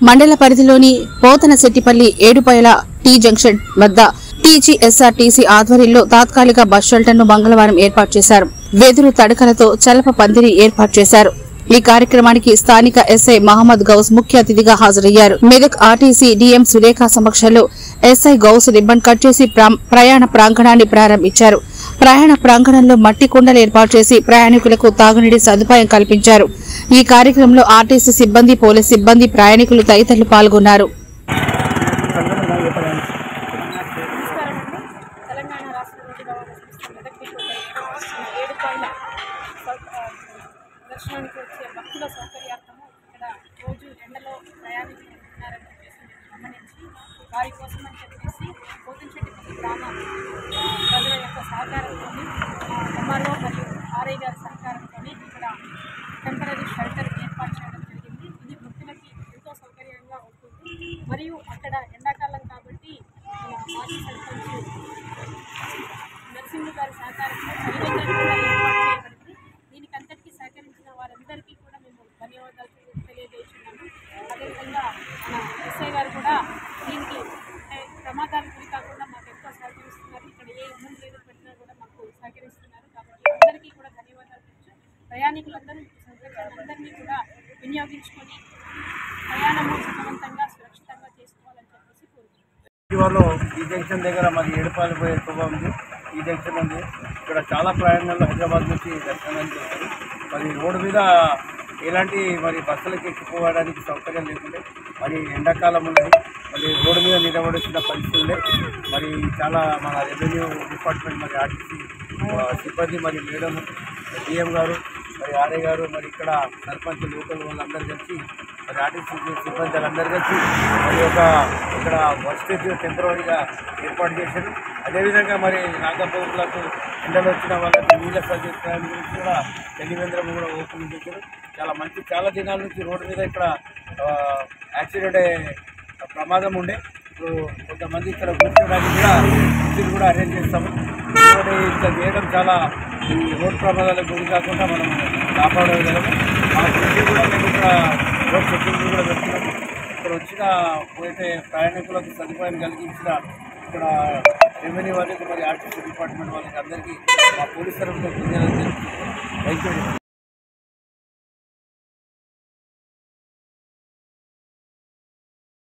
మండల పరిధిలోని పోతనశెట్టిపల్లి ఏడుపైల tea junction వద్ద టీజీఎస్ఆర్టీసీ ఆధ్వర్యంలో తాత్కాలిక బస్ షెల్టర్ ను మంగళవారం ఏర్పాటు చేశారు. వెదురు తడకలతో చలప పందిరి ఏర్పాటు చేశారు. ఈ కార్యక్రమానికి స్థానిక ఎస్ఐ మహమ్మద్ గౌస్ ముఖ్య అతిథిగా హాజరయ్యారు. మెదక్ ఆర్టీసీ డీఎం సురేఖ సమక్షంలో ఎస్ఐ గౌస్ రిబ్బన్ కట్ చేసి ప్రయాణ ప్రాంగణాన్ని ప్రారంభించారు. ప్రయాణ ప్రాంగణంలో మట్టి కుండలు ఏర్పాటు చేసి ప్రయాణికులకు తాగునీటి సదుపాయం కల్పించారు. ఈ కార్యక్రమంలో ఆర్టీసీ సిబ్బంది, పోలీస్ సిబ్బంది, ప్రయాణికులు తదితరులు పాల్గొన్నారు. దర్శనానికి వచ్చే భక్తుల సౌకర్యార్థము ఇక్కడ రోజు ఎండలో ప్రయాణికులు ఉంటున్నారని చెప్పేసి గమనించి వారి కోసం అని చెప్పేసి పోతనశెట్టిపల్లి గ్రామ ప్రజల యొక్క సహకారంతో ఎంఆర్ఓ మరియు ఆర్ఐ గారి సహకారంతో ఇక్కడ టెంపరీ షెల్టర్ ఏర్పాటు చేయడం జరిగింది. ఇది భక్తులకి ఎంతో సౌకర్యంగా ఉంటుంది. మరియు అక్కడ ఎండాకాలం కాబట్టి మాజీ సర్పంచ్ నరసింహ గారి సహకారంతో చలివేంద్రం కూడా ఏర్పాటు చేయబడింది. దీనికంతటికీ సహకరించిన వారందరికీ కూడా మేము ధన్యవాదాలు తెలియజేస్తున్నాము. అదేవిధంగా మన ఎస్ఐ గారు కూడా దీనికి ప్రమాదాలు గురి కాకుండా మాకు ఎంతో సహకరిస్తున్నారు. ఇక్కడ ఏ ఇబ్బంది లేదు పెట్టినా కూడా మాకు సహకరిస్తున్నారు. కాబట్టి అందరికీ కూడా ధన్యవాదాలు తెలుసు. ప్రయాణికులందరూ సౌకర్యాన్ని అందరినీ కూడా వినియోగించుకొని ప్రయాణము సుఖవంతంగా సురక్షితంగా చేసుకోవాలని చెప్పేసి కోరుతున్నాను. ఈ జంక్షన్ దగ్గర మరి ఏడుపాయలు పోయే ఎక్కువగా ఉంది. ఈ జంక్షన్ ఉంది. ఇక్కడ చాలా ప్రయాణాలు హైదరాబాద్ నుంచి దర్శనానికి వస్తారు. మరి రోడ్డు మీద ఎలాంటి మరి బస్సులకు ఎక్కిపోవడానికి సౌకర్యం లేకుండే మరి ఎండాకాలం ఉన్నది. మరి రోడ్డు మీద నిలబడుతున్న పరిస్థితి ఉండే. మరి చాలా మన రెవెన్యూ డిపార్ట్మెంట్ మరి ఆర్టీసీ సిబ్బంది మరి మేడం డిఎం గారు మరి ఆర్ఏ గారు మరి ఇక్కడ సర్పంచ్ లోకల్ వాళ్ళందరూ కలిసి మరి ఆర్టీసీ సిబ్బంది వాళ్ళందరూ కలిసి మరి ఇక్కడ బస్ స్టేషన్ టెంపరీగా ఏర్పాటు చేశారు. అదేవిధంగా మరి నాగపూర్లకు ఎండలు వచ్చిన వాళ్ళకి నీళ్ళ సౌకర్యం గురించి కూడా చలివేంద్రం కూడా ఓపెన్ చేశారు. చాలా దినాల నుంచి రోడ్డు మీద ఇక్కడ యాక్సిడెంట్ ప్రమాదం ఉండే. ఇప్పుడు కొంతమంది ఇక్కడ కూర్చోడానికి కూడా కుర్చీలు కూడా అరేంజ్ చేస్తాము. ఇక్కడ చేయడం చాలా ఈ రోడ్ ప్రమాదాలకు గురి కాకుండా మనం కాపాడగలము. ఆ కుర్చీ కూడా మేము ఇక్కడ రోడ్ సెక్యూరిటీ కూడా పెడుతున్నాము. ఇక్కడ వచ్చిన పోయితే ప్రయాణికులకు సదుపాయం కలిగించిన ఇక్కడ రెవెన్యూ వాళ్ళకి మరి ఆర్టీసీ డిపార్ట్మెంట్ వాళ్ళకి అందరికీ మా పోలీస్ తరఫున థ్యాంక్ యూ.